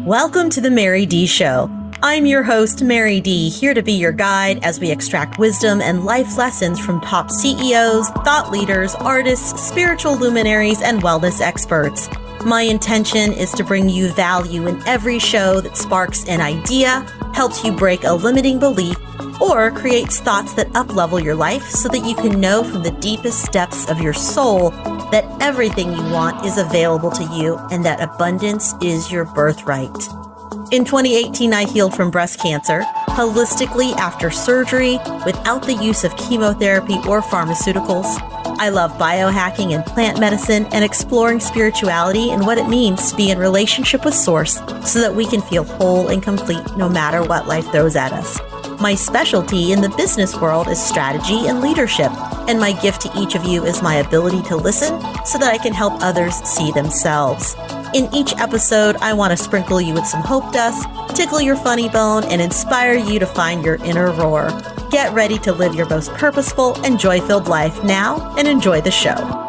Welcome to the Mary D Show. I'm your host, Mary D, here to be your guide as we extract wisdom and life lessons from top CEOs, thought leaders, artists, spiritual luminaries, and wellness experts. My intention is to bring you value in every show that sparks an idea, helps you break a limiting belief, or creates thoughts that up-level your life so that you can know from the deepest depths of your soul that everything you want is available to you and that abundance is your birthright. In 2018, I healed from breast cancer, holistically after surgery, without the use of chemotherapy or pharmaceuticals. I love biohacking and plant medicine and exploring spirituality and what it means to be in relationship with Source so that we can feel whole and complete no matter what life throws at us. My specialty in the business world is strategy and leadership, and my gift to each of you is my ability to listen so that I can help others see themselves. In each episode, I want to sprinkle you with some hope dust, tickle your funny bone, and inspire you to find your inner roar. Get ready to live your most purposeful and joy-filled life now and enjoy the show.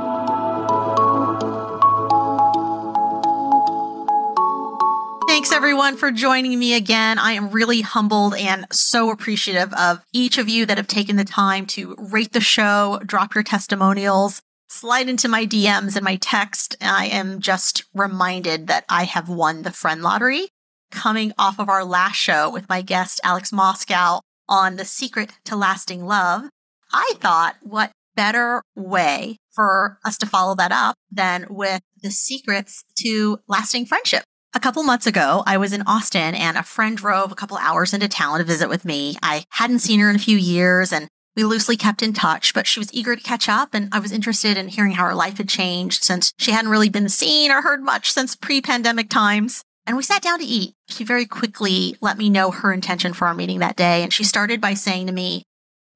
Thanks everyone for joining me again. I am really humbled and so appreciative of each of you that have taken the time to rate the show, drop your testimonials, slide into my DMs and my text. I am just reminded that I have won the friend lottery coming off of our last show with my guest, Alex Moscow, on the secret to lasting love. I thought, what better way for us to follow that up than with the secrets to lasting friendship. A couple months ago, I was in Austin and a friend drove a couple hours into town to visit with me. I hadn't seen her in a few years and we loosely kept in touch, but she was eager to catch up and I was interested in hearing how her life had changed since she hadn't really been seen or heard much since pre-pandemic times. And we sat down to eat. She very quickly let me know her intention for our meeting that day. And she started by saying to me,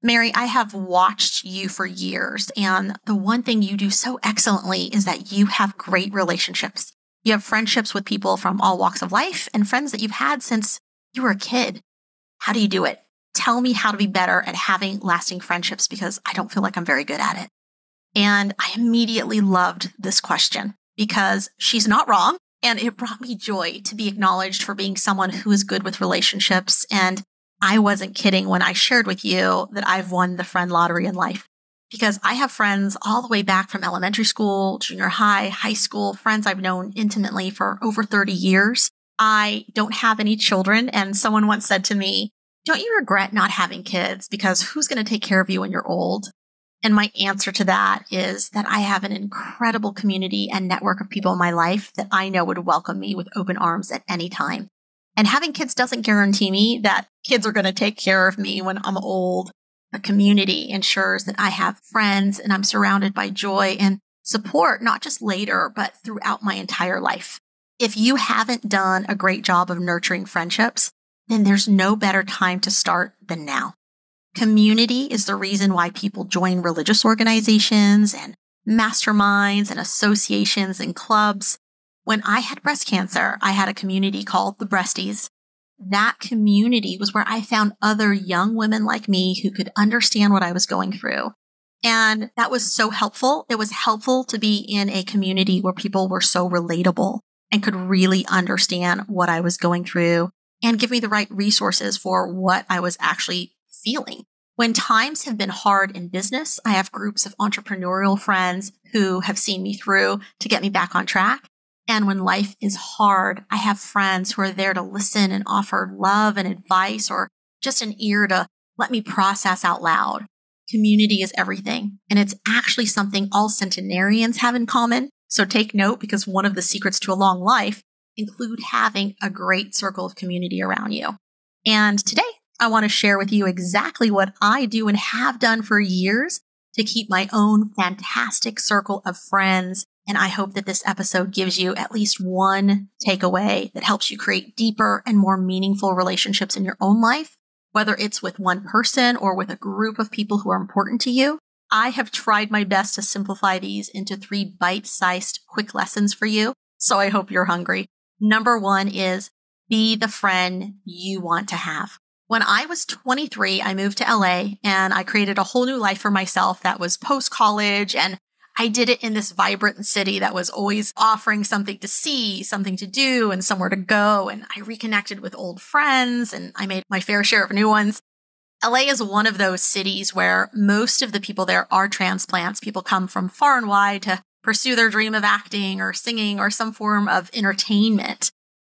Mary, I have watched you for years. And the one thing you do so excellently is that you have great relationships. You have friendships with people from all walks of life and friends that you've had since you were a kid. How do you do it? Tell me how to be better at having lasting friendships because I don't feel like I'm very good at it. And I immediately loved this question because she's not wrong. And it brought me joy to be acknowledged for being someone who is good with relationships. And I wasn't kidding when I shared with you that I've won the friend lottery in life because I have friends all the way back from elementary school, junior high, high school, friends I've known intimately for over 30 years. I don't have any children. And someone once said to me, don't you regret not having kids? Because who's going to take care of you when you're old? And my answer to that is that I have an incredible community and network of people in my life that I know would welcome me with open arms at any time. And having kids doesn't guarantee me that kids are going to take care of me when I'm old. The community ensures that I have friends and I'm surrounded by joy and support, not just later, but throughout my entire life. If you haven't done a great job of nurturing friendships, then there's no better time to start than now. Community is the reason why people join religious organizations and masterminds and associations and clubs. When I had breast cancer, I had a community called the Breasties. That community was where I found other young women like me who could understand what I was going through. And that was so helpful. It was helpful to be in a community where people were so relatable and could really understand what I was going through and give me the right resources for what I was actually feeling. When times have been hard in business, I have groups of entrepreneurial friends who have seen me through to get me back on track. And when life is hard, I have friends who are there to listen and offer love and advice or just an ear to let me process out loud. Community is everything. And it's actually something all centenarians have in common. So take note because one of the secrets to a long life include having a great circle of community around you. And today, I want to share with you exactly what I do and have done for years to keep my own fantastic circle of friends. And I hope that this episode gives you at least one takeaway that helps you create deeper and more meaningful relationships in your own life, whether it's with one person or with a group of people who are important to you. I have tried my best to simplify these into 3 bite-sized quick lessons for you. So I hope you're hungry. Number 1 is be the friend you want to have. When I was 23, I moved to LA and I created a whole new life for myself that was post-college and I did it in this vibrant city that was always offering something to see, something to do, and somewhere to go. And I reconnected with old friends and I made my fair share of new ones. LA is one of those cities where most of the people there are transplants. People come from far and wide to pursue their dream of acting or singing or some form of entertainment.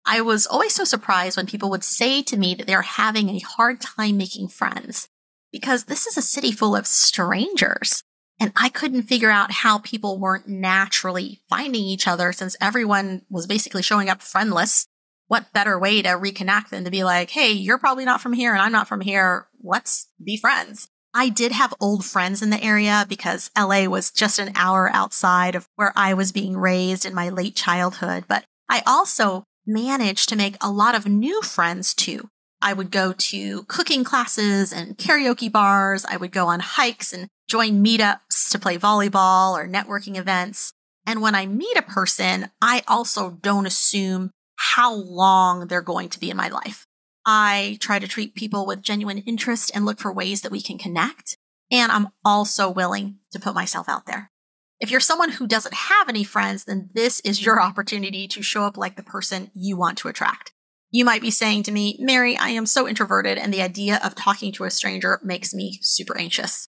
I was always so surprised when people would say to me that they're having a hard time making friends because this is a city full of strangers. And I couldn't figure out how people weren't naturally finding each other since everyone was basically showing up friendless. What better way to reconnect than to be like, hey, you're probably not from here and I'm not from here. Let's be friends. I did have old friends in the area because LA was just an hour outside of where I was being raised in my late childhood. But I also managed to make a lot of new friends too. I would go to cooking classes and karaoke bars. I would go on hikes and join meetups to play volleyball or networking events. And when I meet a person, I also don't assume how long they're going to be in my life. I try to treat people with genuine interest and look for ways that we can connect. And I'm also willing to put myself out there. If you're someone who doesn't have any friends, then this is your opportunity to show up like the person you want to attract. You might be saying to me, Mary, I am so introverted and the idea of talking to a stranger makes me super anxious.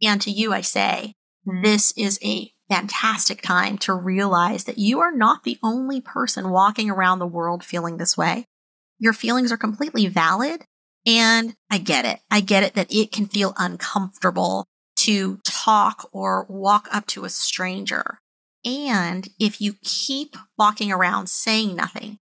And to you, I say, this is a fantastic time to realize that you are not the only person walking around the world feeling this way. Your feelings are completely valid. And I get it. I get it that it can feel uncomfortable to talk or walk up to a stranger. And if you keep walking around saying nothing,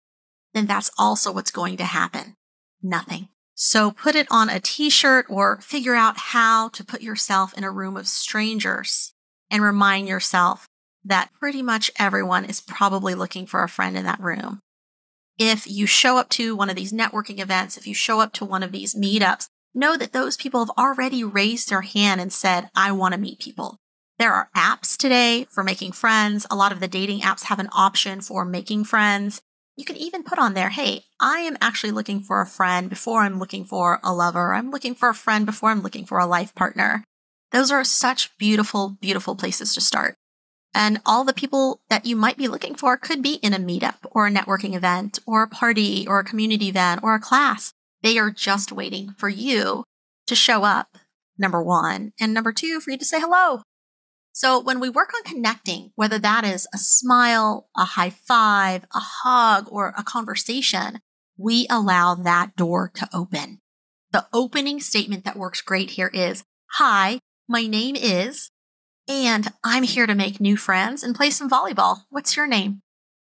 then that's also what's going to happen. Nothing. So put it on a t-shirt or figure out how to put yourself in a room of strangers and remind yourself that pretty much everyone is probably looking for a friend in that room. If you show up to one of these networking events, if you show up to one of these meetups, know that those people have already raised their hand and said, I want to meet people. There are apps today for making friends. A lot of the dating apps have an option for making friends. You can even put on there, hey, I am actually looking for a friend before I'm looking for a lover. I'm looking for a friend before I'm looking for a life partner. Those are such beautiful, beautiful places to start. And all the people that you might be looking for could be in a meetup or a networking event or a party or a community event or a class. They are just waiting for you to show up, number one, and number two, for you to say hello. So when we work on connecting, whether that is a smile, a high five, a hug, or a conversation, we allow that door to open. The opening statement that works great here is, hi, my name is, and I'm here to make new friends and play some volleyball. What's your name?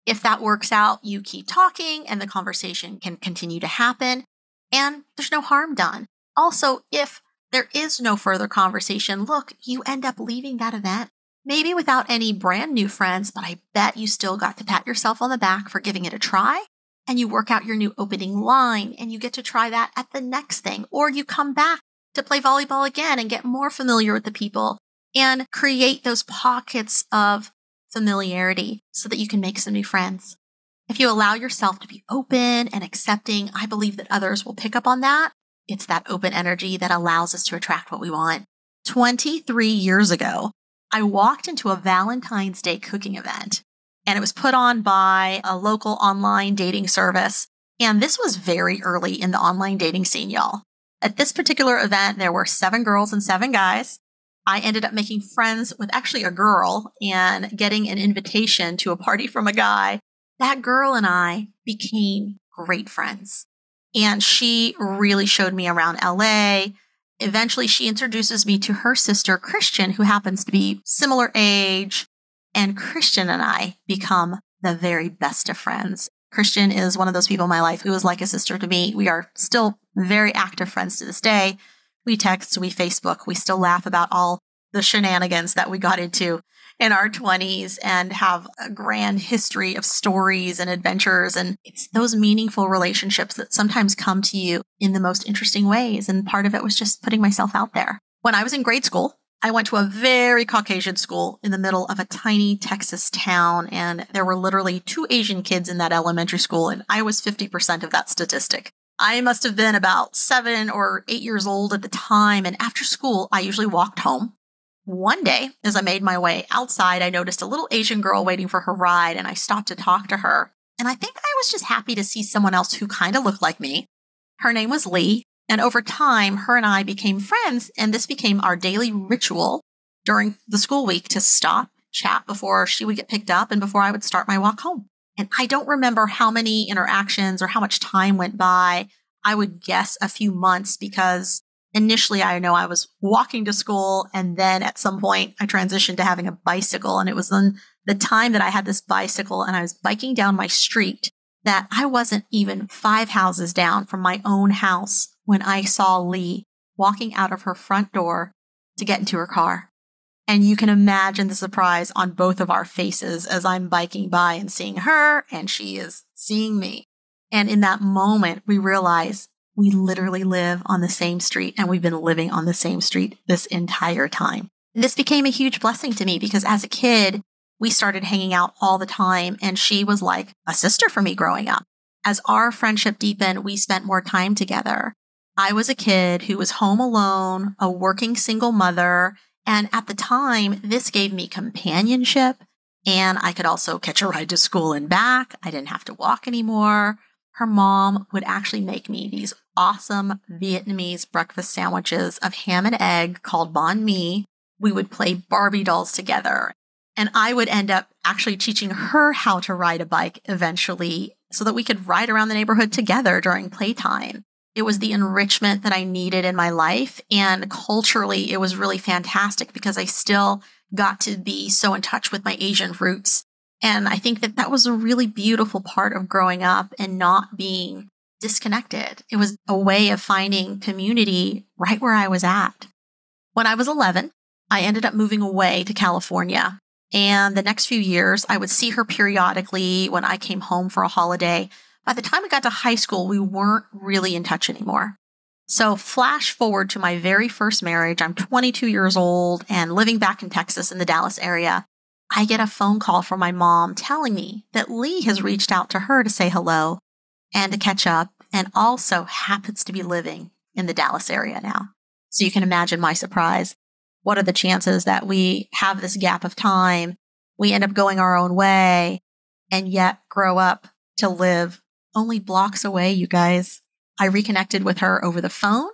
If that works out, you keep talking and the conversation can continue to happen and there's no harm done. Also, if there is no further conversation, look, you end up leaving that event, maybe without any brand new friends, but I bet you still got to pat yourself on the back for giving it a try. And you work out your new opening line and you get to try that at the next thing. Or you come back to play volleyball again and get more familiar with the people and create those pockets of familiarity so that you can make some new friends. If you allow yourself to be open and accepting, I believe that others will pick up on that. It's that open energy that allows us to attract what we want. 23 years ago, I walked into a Valentine's Day cooking event, and it was put on by a local online dating service. And this was very early in the online dating scene, y'all. At this particular event, there were 7 girls and 7 guys. I ended up making friends with actually a girl and getting an invitation to a party from a guy. That girl and I became great friends. And she really showed me around LA. Eventually, she introduces me to her sister, Christian, who happens to be similar age. And Christian and I become the very best of friends. Christian is one of those people in my life who is like a sister to me. We are still very active friends to this day. We text, we Facebook, we still laugh about all the shenanigans that we got into in our 20s and have a grand history of stories and adventures. And it's those meaningful relationships that sometimes come to you in the most interesting ways. And part of it was just putting myself out there. When I was in grade school, I went to a very Caucasian school in the middle of a tiny Texas town. And there were literally 2 Asian kids in that elementary school. And I was 50% of that statistic. I must have been about 7 or 8 years old at the time. And after school, I usually walked home. One day, as I made my way outside, I noticed a little Asian girl waiting for her ride, and I stopped to talk to her. And I think I was just happy to see someone else who kind of looked like me. Her name was Lee, and over time, her and I became friends, and this became our daily ritual during the school week to stop, chat before she would get picked up and before I would start my walk home. And I don't remember how many interactions or how much time went by. I would guess a few months because initially I know I was walking to school, and then at some point I transitioned to having a bicycle. And it was then the time that I had this bicycle and I was biking down my street that I wasn't even 5 houses down from my own house when I saw Lee walking out of her front door to get into her car. And you can imagine the surprise on both of our faces as I'm biking by and seeing her and she is seeing me. And in that moment, we realize we literally live on the same street and we've been living on the same street this entire time. This became a huge blessing to me because as a kid, we started hanging out all the time and she was like a sister for me growing up. As our friendship deepened, we spent more time together. I was a kid who was home alone, a working single mother. And at the time, this gave me companionship, and I could also catch a ride to school and back. I didn't have to walk anymore. Her mom would actually make me these awesome Vietnamese breakfast sandwiches of ham and egg called banh mi. We would play Barbie dolls together, and I would end up actually teaching her how to ride a bike eventually so that we could ride around the neighborhood together during playtime. It was the enrichment that I needed in my life. And culturally, it was really fantastic because I still got to be so in touch with my Asian roots. And I think that that was a really beautiful part of growing up and not being disconnected. It was a way of finding community right where I was at. When I was 11, I ended up moving away to California. And the next few years, I would see her periodically when I came home for a holiday. By the time I got to high school, we weren't really in touch anymore. So flash forward to my very first marriage. I'm 22 years old and living back in Texas in the Dallas area. I get a phone call from my mom telling me that Lee has reached out to her to say hello and to catch up and also happens to be living in the Dallas area now. So you can imagine my surprise. What are the chances that we have this gap of time? We end up going our own way and yet grow up to live only blocks away, you guys. I reconnected with her over the phone,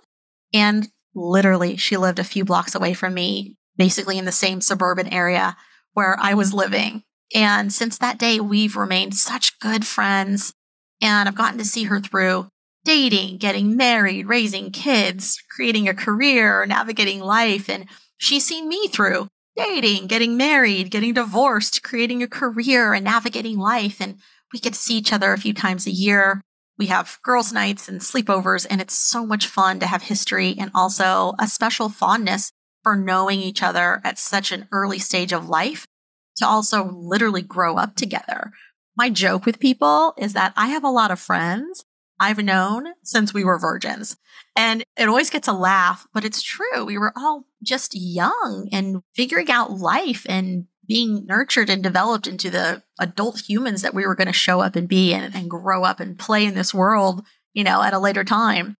and literally she lived a few blocks away from me, basically in the same suburban area where I was living. And since that day, we've remained such good friends, and I've gotten to see her through dating, getting married, raising kids, creating a career, navigating life. And she's seen me through dating, getting married, getting divorced, creating a career, and navigating life. And we get to see each other a few times a year. We have girls' nights and sleepovers, and it's so much fun to have history and also a special fondness for knowing each other at such an early stage of life to also literally grow up together. My joke with people is that I have a lot of friends I've known since we were virgins, and it always gets a laugh, but it's true. We were all just young and figuring out life and being nurtured and developed into the adult humans that we were going to show up and be and grow up and play in this world, at a later time.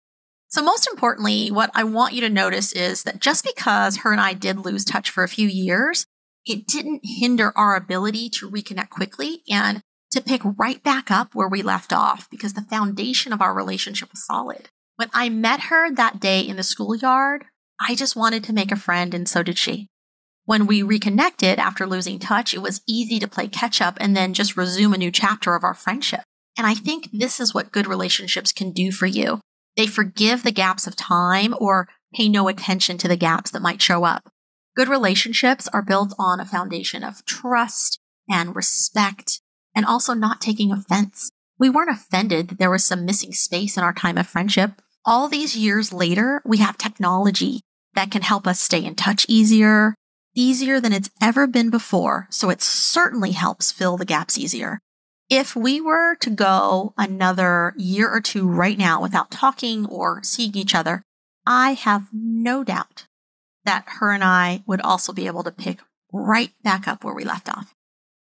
So most importantly, what I want you to notice is that just because her and I did lose touch for a few years, it didn't hinder our ability to reconnect quickly and to pick right back up where we left off because the foundation of our relationship was solid. When I met her that day in the schoolyard, I just wanted to make a friend, and so did she. When we reconnected after losing touch, it was easy to play catch up and then just resume a new chapter of our friendship. And I think this is what good relationships can do for you. They forgive the gaps of time or pay no attention to the gaps that might show up. Good relationships are built on a foundation of trust and respect and also not taking offense. We weren't offended that there was some missing space in our time of friendship. All these years later, we have technology that can help us stay in touch easier than it's ever been before. So it certainly helps fill the gaps easier. If we were to go another year or two right now without talking or seeing each other, I have no doubt that her and I would also be able to pick right back up where we left off.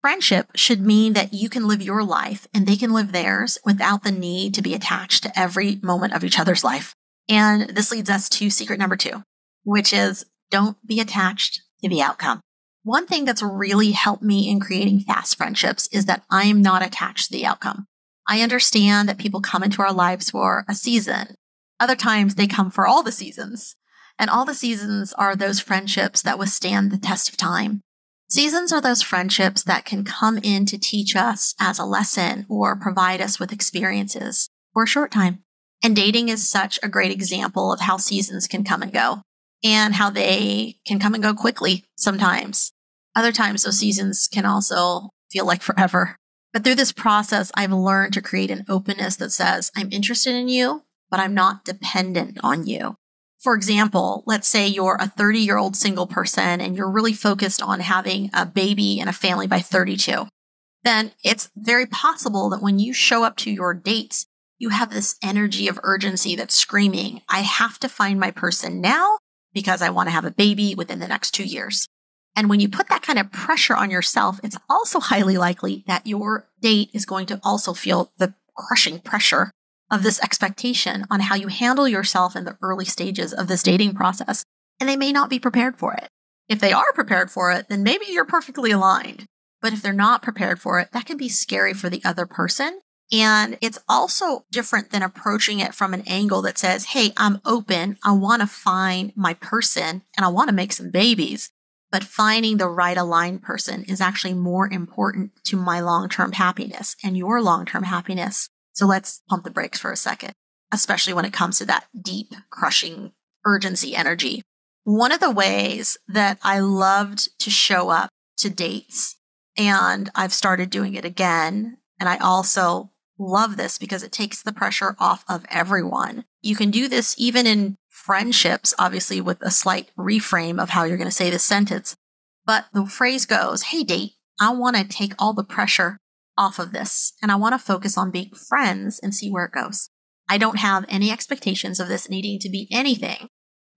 Friendship should mean that you can live your life and they can live theirs without the need to be attached to every moment of each other's life. And this leads us to secret number 2, which is don't be attached to the outcome. One thing that's really helped me in creating fast friendships is that I am not attached to the outcome. I understand that people come into our lives for a season. Other times they come for all the seasons. And all the seasons are those friendships that withstand the test of time. Seasons are those friendships that can come in to teach us as a lesson or provide us with experiences for a short time. And dating is such a great example of how seasons can come and go and how they can come and go quickly sometimes. Other times, those seasons can also feel like forever. But through this process, I've learned to create an openness that says, I'm interested in you, but I'm not dependent on you. For example, let's say you're a 30-year-old single person and you're really focused on having a baby and a family by 32. Then it's very possible that when you show up to your dates, you have this energy of urgency that's screaming, I have to find my person now because I want to have a baby within the next 2 years. And when you put that kind of pressure on yourself, it's also highly likely that your date is going to also feel the crushing pressure of this expectation on how you handle yourself in the early stages of this dating process. And they may not be prepared for it. If they are prepared for it, then maybe you're perfectly aligned. But if they're not prepared for it, that can be scary for the other person. And it's also different than approaching it from an angle that says, hey, I'm open. I want to find my person and I want to make some babies. But finding the right aligned person is actually more important to my long-term happiness and your long-term happiness. So let's pump the brakes for a second, especially when it comes to that deep, crushing urgency energy. One of the ways that I loved to show up to dates, and I've started doing it again, and I also love this because it takes the pressure off of everyone. You can do this even in friendships, obviously with a slight reframe of how you're going to say this sentence. But the phrase goes, hey, date, I want to take all the pressure off of this, and I want to focus on being friends and see where it goes. I don't have any expectations of this needing to be anything,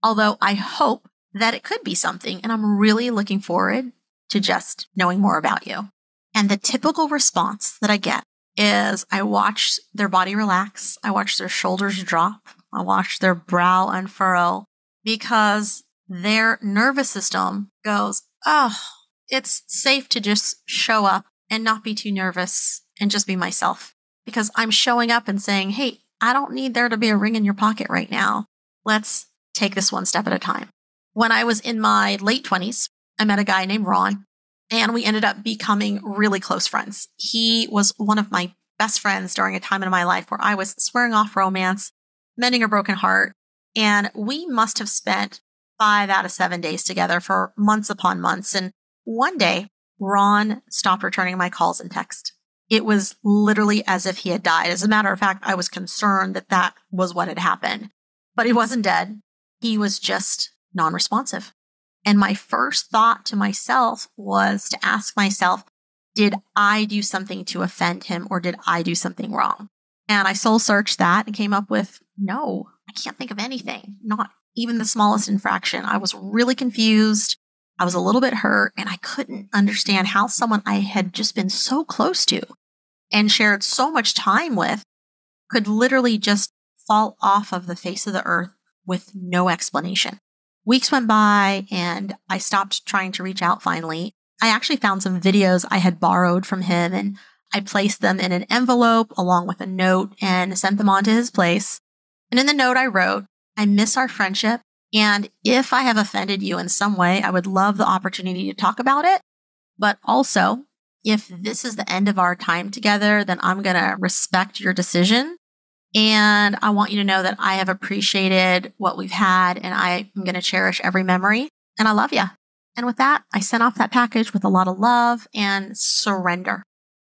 although I hope that it could be something, and I'm really looking forward to just knowing more about you. And the typical response that I get is I watch their body relax, I watch their shoulders drop, I watch their brow unfurl, because their nervous system goes, oh, it's safe to just show up and not be too nervous and just be myself, because I'm showing up and saying, hey, I don't need there to be a ring in your pocket right now. Let's take this one step at a time. When I was in my late 20s, I met a guy named Ron, and we ended up becoming really close friends. He was one of my best friends during a time in my life where I was swearing off romance, mending a broken heart, and we must have spent 5 out of 7 days together for months upon months. And one day, Ron stopped returning my calls and text. It was literally as if he had died. As a matter of fact, I was concerned that that was what had happened. But he wasn't dead. He was just non-responsive. And my first thought to myself was to ask myself, did I do something to offend him or did I do something wrong? And I soul searched that and came up with, no, I can't think of anything, not even the smallest infraction. I was really confused. I was a little bit hurt, and I couldn't understand how someone I had just been so close to and shared so much time with could literally just fall off of the face of the earth with no explanation. Weeks went by, and I stopped trying to reach out finally. I actually found some videos I had borrowed from him, and I placed them in an envelope along with a note and sent them on to his place. And in the note I wrote, I miss our friendship. And if I have offended you in some way, I would love the opportunity to talk about it. But also, if this is the end of our time together, then I'm going to respect your decision. And I want you to know that I have appreciated what we've had, and I am going to cherish every memory. And I love you. And with that, I sent off that package with a lot of love and surrender.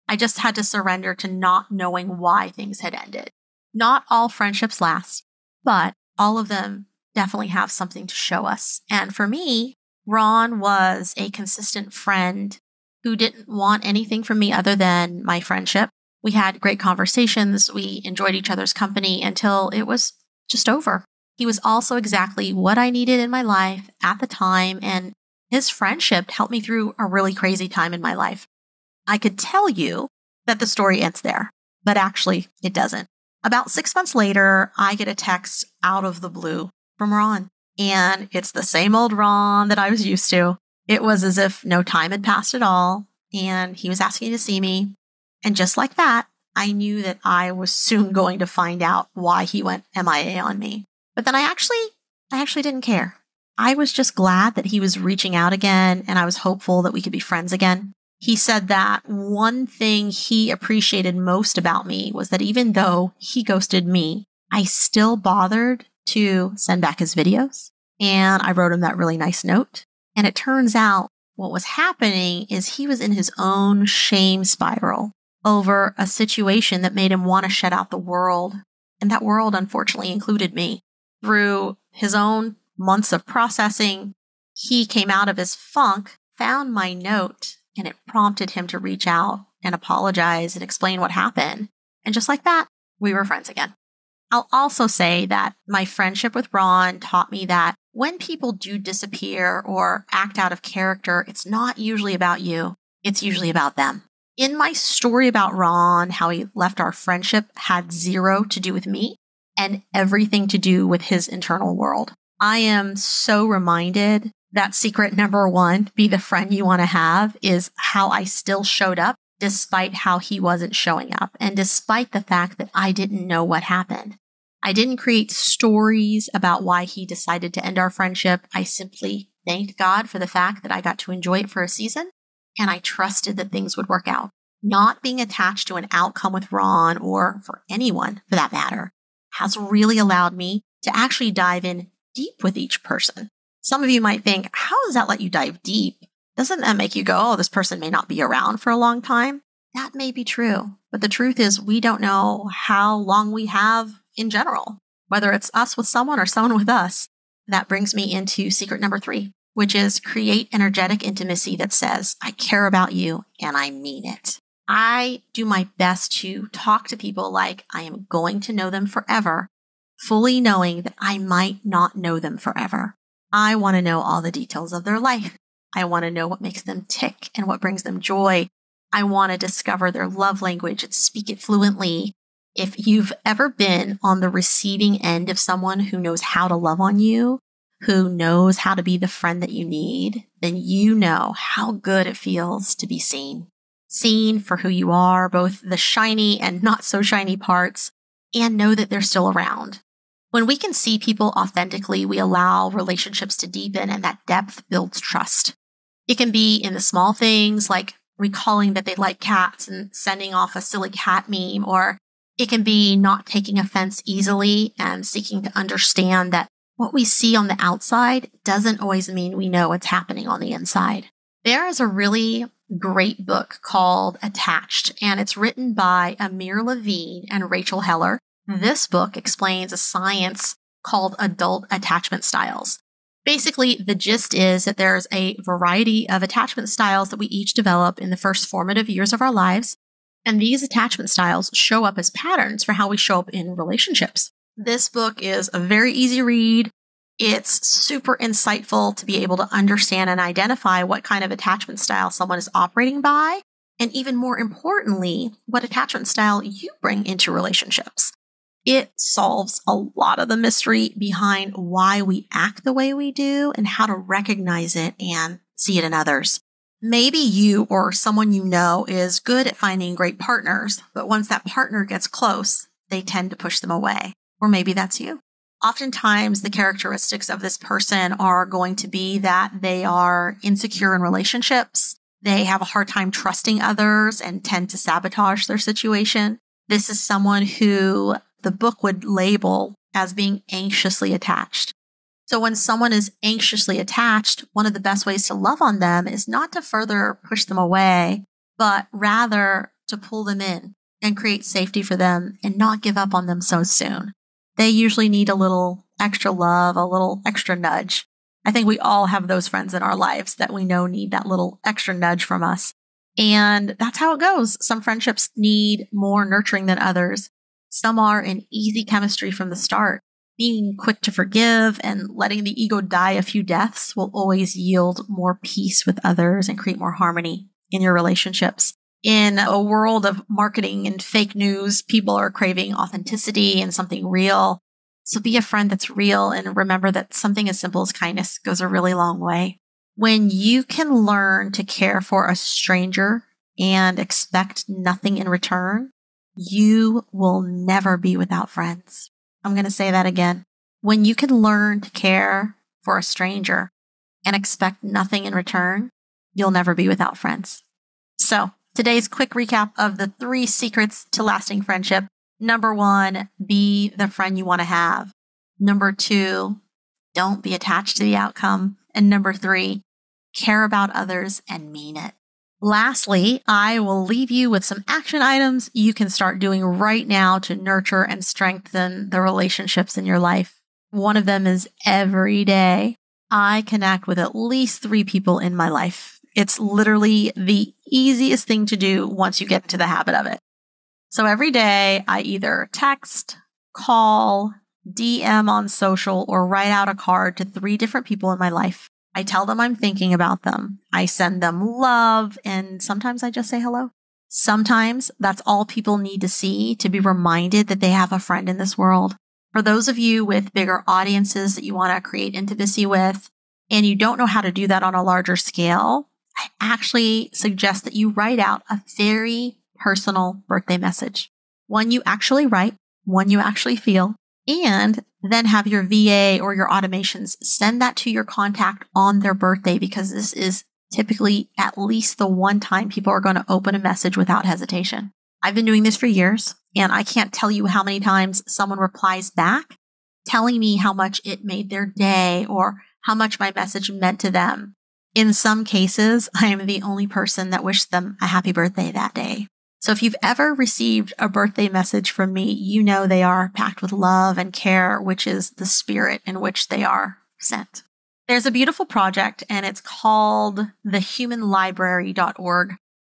I just had to surrender to not knowing why things had ended. Not all friendships last, but all of them definitely have something to show us. And for me, Ron was a consistent friend who didn't want anything from me other than my friendship. We had great conversations. We enjoyed each other's company until it was just over. He was also exactly what I needed in my life at the time, and his friendship helped me through a really crazy time in my life. I could tell you that the story ends there, but actually it doesn't. About 6 months later, I get a text out of the blue from Ron. And it's the same old Ron that I was used to. It was as if no time had passed at all, and he was asking to see me. And just like that, I knew that I was soon going to find out why he went MIA on me. But then I actually didn't care. I was just glad that he was reaching out again, and I was hopeful that we could be friends again. He said that one thing he appreciated most about me was that even though he ghosted me, I still bothered to send back his videos. And I wrote him that really nice note. And it turns out what was happening is he was in his own shame spiral over a situation that made him want to shut out the world. And that world, unfortunately, included me. Through his own months of processing, he came out of his funk, found my note, and it prompted him to reach out and apologize and explain what happened. And just like that, we were friends again. I'll also say that my friendship with Ron taught me that when people do disappear or act out of character, it's not usually about you. It's usually about them. In my story about Ron, how he left our friendship had zero to do with me and everything to do with his internal world. I am so reminded that secret number one, be the friend you want to have, is how I still showed up despite how he wasn't showing up and despite the fact that I didn't know what happened. I didn't create stories about why he decided to end our friendship. I simply thanked God for the fact that I got to enjoy it for a season, and I trusted that things would work out. Not being attached to an outcome with Ron, or for anyone for that matter, has really allowed me to actually dive in deep with each person. Some of you might think, how does that let you dive deep? Doesn't that make you go, oh, this person may not be around for a long time? That may be true, but the truth is we don't know how long we have in general, whether it's us with someone or someone with us. That brings me into secret number 3, which is create energetic intimacy that says, I care about you and I mean it. I do my best to talk to people like I am going to know them forever, fully knowing that I might not know them forever. I want to know all the details of their life. I want to know what makes them tick and what brings them joy. I want to discover their love language and speak it fluently. If you've ever been on the receiving end of someone who knows how to love on you, who knows how to be the friend that you need, then you know how good it feels to be seen. Seen for who you are, both the shiny and not so shiny parts, and know that they're still around. When we can see people authentically, we allow relationships to deepen, and that depth builds trust. It can be in the small things like recalling that they like cats and sending off a silly cat meme, or it can be not taking offense easily and seeking to understand that what we see on the outside doesn't always mean we know what's happening on the inside. There is a really great book called Attached, and it's written by Amir Levine and Rachel Heller. This book explains a science called adult attachment styles. Basically, the gist is that there's a variety of attachment styles that we each develop in the first formative years of our lives. And these attachment styles show up as patterns for how we show up in relationships. This book is a very easy read. It's super insightful to be able to understand and identify what kind of attachment style someone is operating by, and even more importantly, what attachment style you bring into relationships. It solves a lot of the mystery behind why we act the way we do and how to recognize it and see it in others. Maybe you or someone you know is good at finding great partners, but once that partner gets close, they tend to push them away. Or maybe that's you. Oftentimes, the characteristics of this person are going to be that they are insecure in relationships. They have a hard time trusting others and tend to sabotage their situation. This is someone who the book would label as being anxiously attached. So when someone is anxiously attached, one of the best ways to love on them is not to further push them away, but rather to pull them in and create safety for them and not give up on them so soon. They usually need a little extra love, a little extra nudge. I think we all have those friends in our lives that we know need that little extra nudge from us. And that's how it goes. Some friendships need more nurturing than others. Some are in easy chemistry from the start. Being quick to forgive and letting the ego die a few deaths will always yield more peace with others and create more harmony in your relationships. In a world of marketing and fake news, people are craving authenticity and something real. So be a friend that's real and remember that something as simple as kindness goes a really long way. When you can learn to care for a stranger and expect nothing in return, you will never be without friends. I'm going to say that again. When you can learn to care for a stranger and expect nothing in return, you'll never be without friends. So, today's quick recap of the 3 secrets to lasting friendship. Number 1, be the friend you want to have. Number 2, don't be attached to the outcome. And number 3, care about others and mean it. Lastly, I will leave you with some action items you can start doing right now to nurture and strengthen the relationships in your life. One of them is every day I connect with at least 3 people in my life. It's literally the easiest thing to do once you get into the habit of it. So every day I either text, call, DM on social, or write out a card to 3 different people in my life. I tell them I'm thinking about them. I send them love, and sometimes I just say hello. Sometimes that's all people need to see to be reminded that they have a friend in this world. For those of you with bigger audiences that you want to create intimacy with, and you don't know how to do that on a larger scale, I actually suggest that you write out a very personal birthday message. One you actually write, one you actually feel, and then have your VA or your automations send that to your contact on their birthday, because this is typically at least the one time people are going to open a message without hesitation. I've been doing this for years, and I can't tell you how many times someone replies back telling me how much it made their day or how much my message meant to them. In some cases, I am the only person that wished them a happy birthday that day. So if you've ever received a birthday message from me, you know they are packed with love and care, which is the spirit in which they are sent. There's a beautiful project, and it's called thehumanlibrary.org.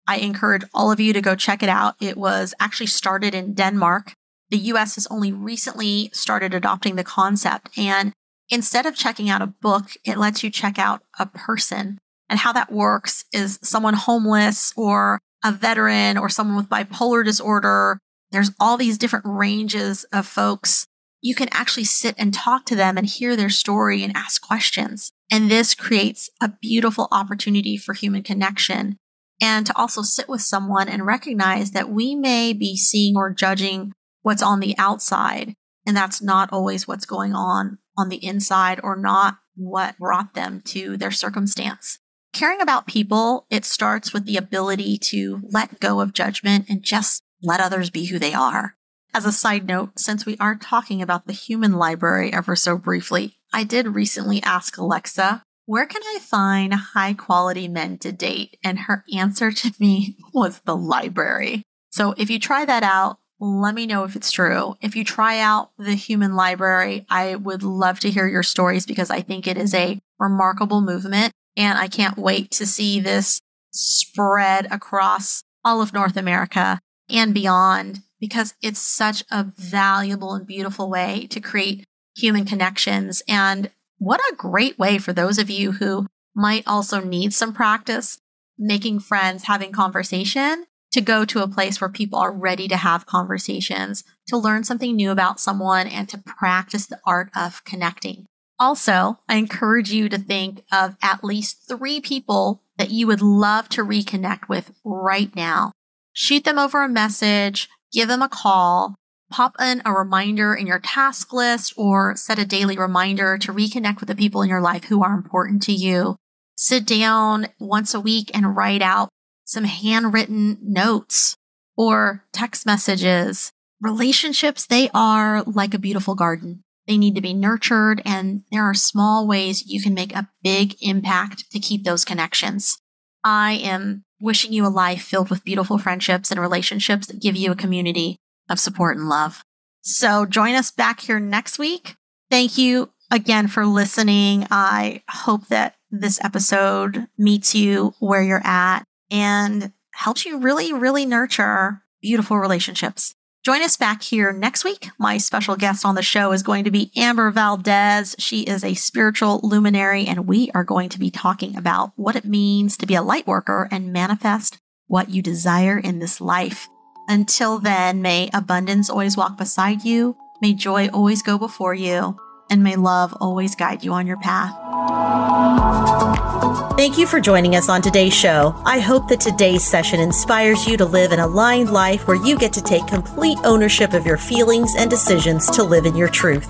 I encourage all of you to go check it out. It was actually started in Denmark. The US has only recently started adopting the concept. And instead of checking out a book, it lets you check out a person. And how that works is someone homeless or a veteran or someone with bipolar disorder. There's all these different ranges of folks. You can actually sit and talk to them and hear their story and ask questions. And this creates a beautiful opportunity for human connection, and to also sit with someone and recognize that we may be seeing or judging what's on the outside, and that's not always what's going on the inside, or not what brought them to their circumstance. Caring about people, it starts with the ability to let go of judgment and just let others be who they are. As a side note, since we are talking about the human library ever so briefly, I did recently ask Alexa, where can I find high quality men to date? And her answer to me was the library. So if you try that out, let me know if it's true. If you try out the human library, I would love to hear your stories, because I think it is a remarkable movement. And I can't wait to see this spread across all of North America and beyond, because it's such a valuable and beautiful way to create human connections. And what a great way for those of you who might also need some practice making friends, having conversation, to go to a place where people are ready to have conversations, to learn something new about someone, and to practice the art of connecting. Also, I encourage you to think of at least 3 people that you would love to reconnect with right now. Shoot them over a message, give them a call, pop in a reminder in your task list, or set a daily reminder to reconnect with the people in your life who are important to you. Sit down once a week and write out some handwritten notes or text messages. Relationships, they are like a beautiful garden. They need to be nurtured, and there are small ways you can make a big impact to keep those connections. I am wishing you a life filled with beautiful friendships and relationships that give you a community of support and love. So join us back here next week. Thank you again for listening. I hope that this episode meets you where you're at and helps you really, really nurture beautiful relationships. Join us back here next week. My special guest on the show is going to be Amber Valdez. She is a spiritual luminary, and we are going to be talking about what it means to be a light worker and manifest what you desire in this life. Until then, may abundance always walk beside you, may joy always go before you, and may love always guide you on your path. Thank you for joining us on today's show. I hope that today's session inspires you to live an aligned life where you get to take complete ownership of your feelings and decisions to live in your truth.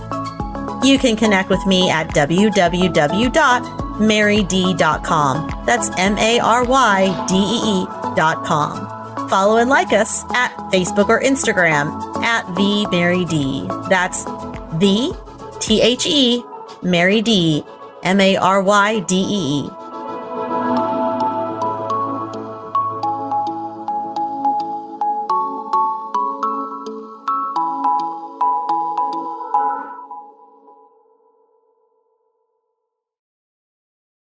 You can connect with me at www.maryd.com. That's MARYDEE.com. Follow and like us at Facebook or Instagram at The Mary D. That's the THE Mary D, MARYDEE.